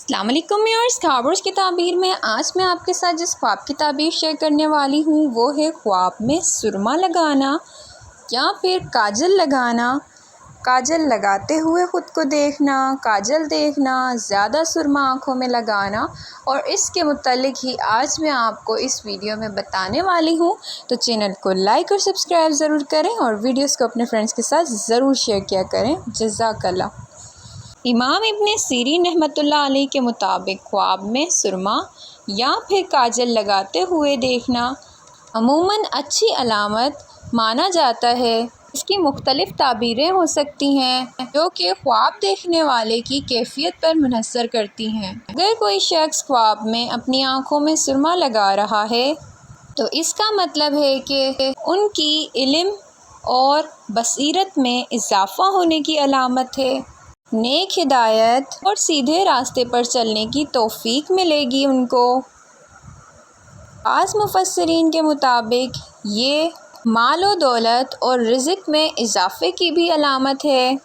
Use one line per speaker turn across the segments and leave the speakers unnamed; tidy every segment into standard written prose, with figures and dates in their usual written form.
السلام علیکم ویورز، خوابوش کی تعبیر میں آج میں آپ کے ساتھ جس خواب کی تعبیر شیئر کرنے والی ہوں وہ ہے خواب میں سرما لگانا یا پھر کاجل لگانا۔ کاجل لگاتے ہوئے خود کو دیکھنا، کاجل دیکھنا، زیادہ سرما آنکھوں میں لگانا، اور اس کے متعلق ہی آج میں آپ کو اس ویڈیو میں بتانے والی ہوں۔ تو چینل کو لائک اور سبسکرائب ضرور کریں اور ویڈیوز کو اپنے فرینڈز کے ساتھ ضرور شیئر کیا کریں۔ جزاک اللہ۔ امام ابن سیرین رحمۃ اللہ علیہ کے مطابق خواب میں سرما یا پھر کاجل لگاتے ہوئے دیکھنا عموماً اچھی علامت مانا جاتا ہے۔ اس کی مختلف تعبیریں ہو سکتی ہیں جو کہ خواب دیکھنے والے کی کیفیت پر منحصر کرتی ہیں۔ اگر کوئی شخص خواب میں اپنی آنکھوں میں سرما لگا رہا ہے تو اس کا مطلب ہے کہ ان کی علم اور بصیرت میں اضافہ ہونے کی علامت ہے۔ نیک ہدایت اور سیدھے راستے پر چلنے کی توفیق ملے گی ان کو۔ بعض مفسرین کے مطابق یہ مال و دولت اور رزق میں اضافے کی بھی علامت ہے۔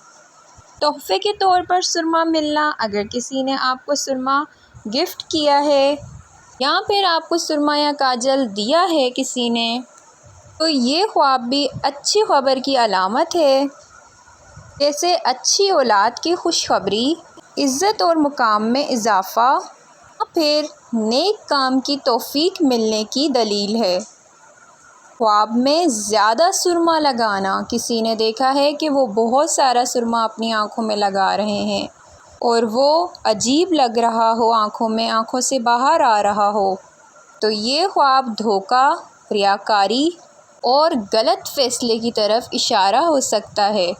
تحفے کے طور پر سرما ملنا، اگر کسی نے آپ کو سرما گفٹ کیا ہے یا پھر آپ کو سرما یا کاجل دیا ہے کسی نے، تو یہ خواب بھی اچھی خبر کی علامت ہے، جیسے اچھی اولاد کی خوشخبری، عزت اور مقام میں اضافہ یا پھر نیک کام کی توفیق ملنے کی دلیل ہے۔ خواب میں زیادہ سرما لگانا، کسی نے دیکھا ہے کہ وہ بہت سارا سرما اپنی آنکھوں میں لگا رہے ہیں اور وہ عجیب لگ رہا ہو، آنکھوں سے باہر آ رہا ہو، تو یہ خواب دھوکہ، ریاکاری اور غلط فیصلے کی طرف اشارہ ہو سکتا ہے۔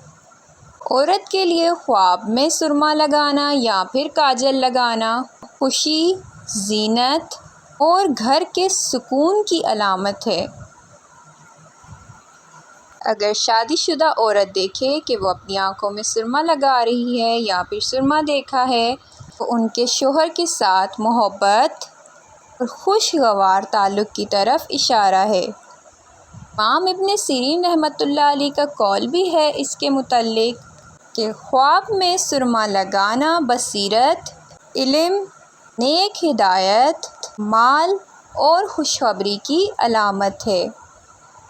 عورت کے لیے خواب میں سرما لگانا یا پھر کاجل لگانا خوشی، زینت اور گھر کے سکون کی علامت ہے۔ اگر شادی شدہ عورت دیکھے کہ وہ اپنی آنکھوں میں سرما لگا رہی ہے یا پھر سرما دیکھا ہے تو ان کے شوہر کے ساتھ محبت اور خوشگوار تعلق کی طرف اشارہ ہے۔ امام ابن سیرین رحمۃ اللہ علیہ کا قول بھی ہے اس کے متعلق کہ خواب میں سرما لگانا بصیرت، علم، نیک ہدایت، مال اور خوشخبری کی علامت ہے۔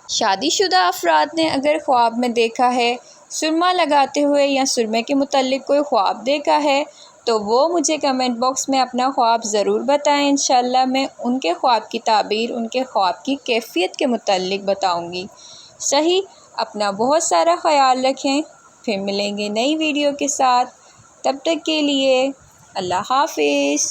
شادی شدہ افراد نے اگر خواب میں دیکھا ہے سرما لگاتے ہوئے یا سرمے کے متعلق کوئی خواب دیکھا ہے تو وہ مجھے کمنٹ باکس میں اپنا خواب ضرور بتائیں۔ انشاءاللہ میں ان کے خواب کی تعبیر، ان کے خواب کی کیفیت کے متعلق بتاؤں گی۔ صحیح، اپنا بہت سارا خیال رکھیں، پھر ملیں گے نئی ویڈیو کے ساتھ۔ تب تک کے لیے اللہ حافظ۔